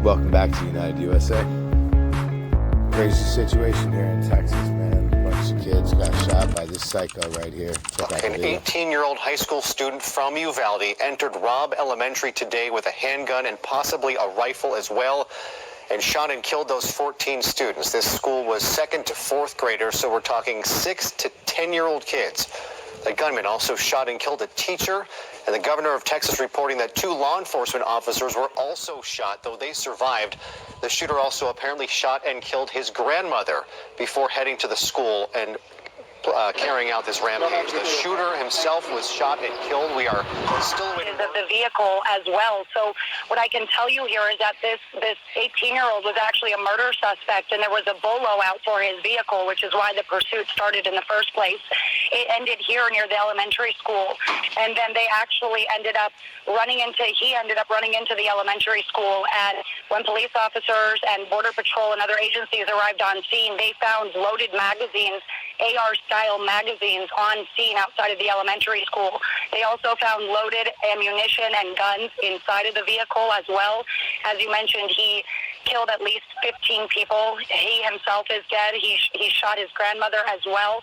Welcome back to United USA. Crazy situation here in Texas, man. A bunch of kids got shot by this psycho right here. Check out the An video. 18-year-old high school student from Uvalde entered Robb Elementary today with a handgun and possibly a rifle as well, and shot and killed those 14 students. This school was 2nd to 4th graders, so we're talking 6 to 10-year-old kids. The gunman also shot and killed a teacher, and the governor of Texas reporting that 2 law enforcement officers were also shot, though they survived. The shooter also apparently shot and killed his grandmother before heading to the school and carrying out this rampage. The shooter himself was shot and killed. We are still waiting. Of the vehicle as well. So what I can tell you here is that this 18-year-old was actually a murder suspect, and there was a bolo out for his vehicle, which is why the pursuit started in the first place. It ended here near the elementary school, and then they actually he ended up running into the elementary school, and when police officers and Border Patrol and other agencies arrived on scene, they found loaded magazines, AR-style magazines on scene outside of the elementary school. They also found loaded ammunition and guns inside of the vehicle as well. As you mentioned, he killed at least 15 people. He himself is dead. He shot his grandmother as well.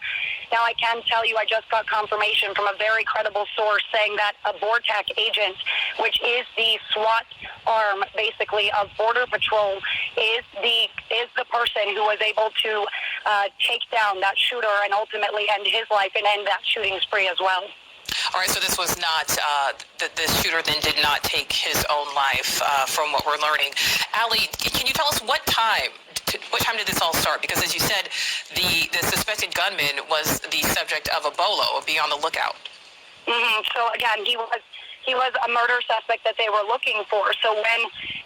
Now, I can tell you, I just got confirmation from a very credible source saying that a BORTAC agent, which is the SWAT arm, basically, of Border Patrol, is the person who was able to take down that shooter and ultimately end his life and end that shooting spree as well. All right, so this was not, the shooter then did not take his own life, from what we're learning. Allie, can you tell us what time did this all start? Because as you said, the suspected gunman was the subject of a bolo, be on the lookout. Mm-hmm. So again, he was a murder suspect that they were looking for. So when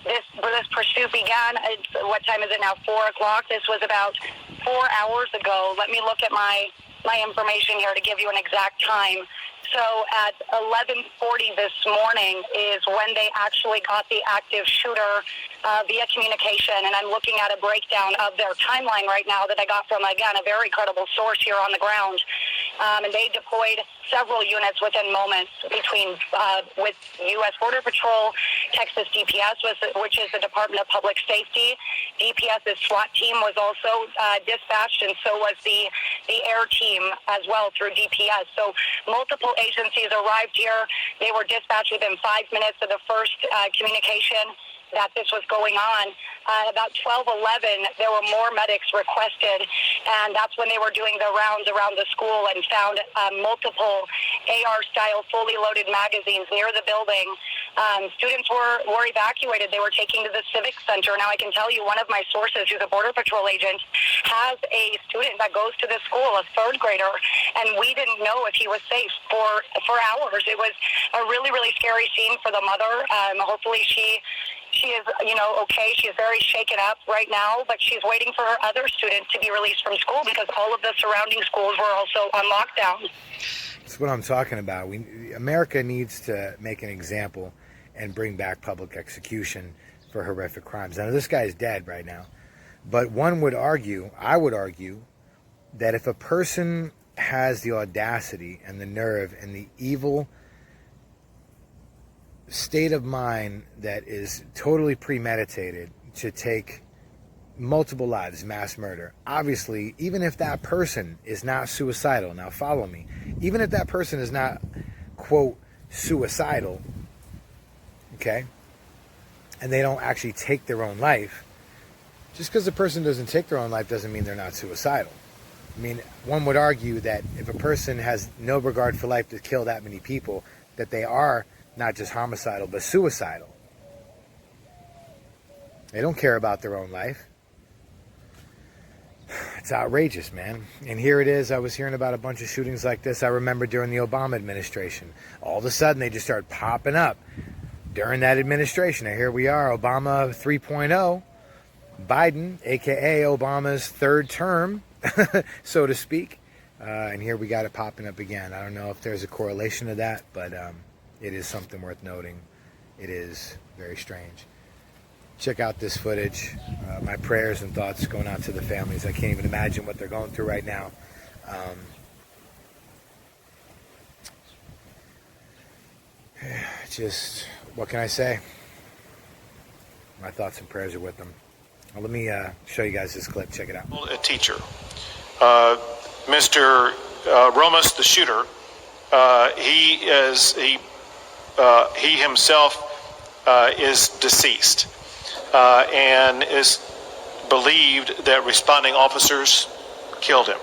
this pursuit began, what time is it now? 4 o'clock. This was about 4 hours ago. Let me look at my information here to give you an exact time. So at 11:40 this morning is when they actually got the active shooter via communication, and I'm looking at a breakdown of their timeline right now that I got from, again, a very credible source here on the ground. And they deployed several units within moments between with U.S. Border Patrol, Texas DPS, which is the Department of Public Safety. DPS's SWAT team was also dispatched, and so was the air team as well through DPS. So multiple agencies arrived here. They were dispatched within 5 minutes of the first communication that this was going on. About 12:11, there were more medics requested, and that's when they were doing the rounds around the school and found multiple AR-style fully loaded magazines near the building. Students were evacuated. They were taken to the Civic Center. Now, I can tell you, one of my sources, who's a Border Patrol agent, has a student that goes to the school, a 3rd grader, and we didn't know if he was safe for hours. It was a really, really scary scene for the mother. Hopefully she is, okay. She's very shaken up right now, but she's waiting for her other students to be released from school because all of the surrounding schools were also on lockdown. That's what I'm talking about. America needs to make an example and bring back public execution for horrific crimes. Now, this guy's dead right now, but I would argue, that if a person has the audacity and the nerve and the evil state of mind that is totally premeditated to take multiple lives, mass murder, obviously, even if that person is not suicidal, now follow me, even if that person is not, quote, suicidal, okay, and they don't actually take their own life, just because the person doesn't take their own life doesn't mean they're not suicidal. I mean, one would argue that if a person has no regard for life to kill that many people, that they are not just homicidal, but suicidal. They don't care about their own life. It's outrageous, man. And here it is. I was hearing about a bunch of shootings like this. I remember during the Obama administration. All of a sudden, they just started popping up during that administration. And here we are, Obama 3.0, Biden, a.k.a. Obama's 3rd term, so to speak. And here we got it popping up again. I don't know if there's a correlation to that, but it is something worth noting. It is very strange. Check out this footage. My prayers and thoughts going out to the families. I can't even imagine what they're going through right now. Just, what can I say? My thoughts and prayers are with them. Well, let me show you guys this clip. Check it out. A teacher. Mr. Romas, the shooter, he himself is deceased and is believed that responding officers killed him.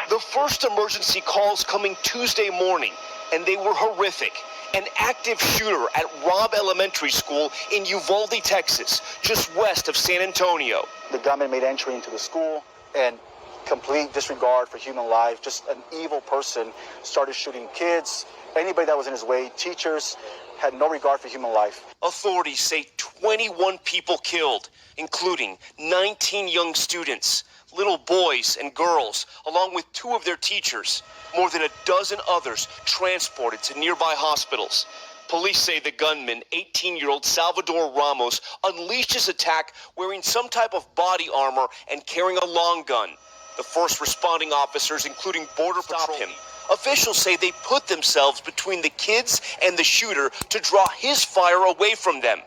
The first emergency calls coming Tuesday morning, and they were horrific. An active shooter at Robb Elementary School in Uvalde, Texas, just west of San Antonio. The gunman made entry into the school and complete disregard for human life, just an evil person, started shooting kids, anybody that was in his way, teachers, had no regard for human life. Authorities say 21 people killed, including 19 young students, little boys and girls, along with 2 of their teachers. More than a dozen others transported to nearby hospitals. Police say the gunman, 18-year-old Salvador Ramos, unleashed his attack wearing some type of body armor and carrying a long gun. The first responding officers, including Border Patrol, stopped him. Officials say they put themselves between the kids and the shooter to draw his fire away from them.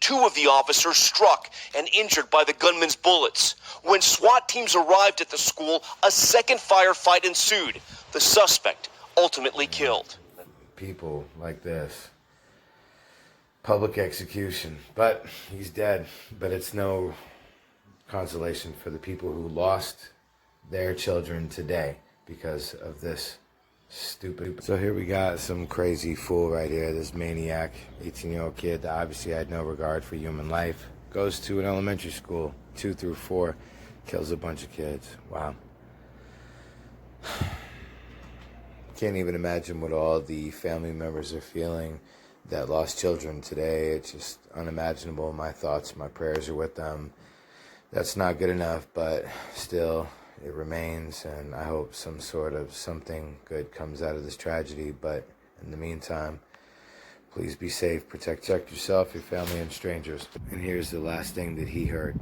2 of the officers struck and injured by the gunman's bullets. When SWAT teams arrived at the school, a second firefight ensued. The suspect ultimately killed. People like this. Public execution. But he's dead. But it's no consolation for the people who lost their children today because of this stupid. So here we got some crazy fool right here, this maniac, 18-year-old kid that obviously had no regard for human life, goes to an elementary school, 2 through 4, kills a bunch of kids. Wow. Can't even imagine what all the family members are feeling that lost children today. It's just unimaginable. My thoughts, my prayers are with them. That's not good enough, but still, it remains, and I hope some sort of something good comes out of this tragedy. But in the meantime, please be safe, protect yourself, your family, and strangers. And here's the last thing that he heard.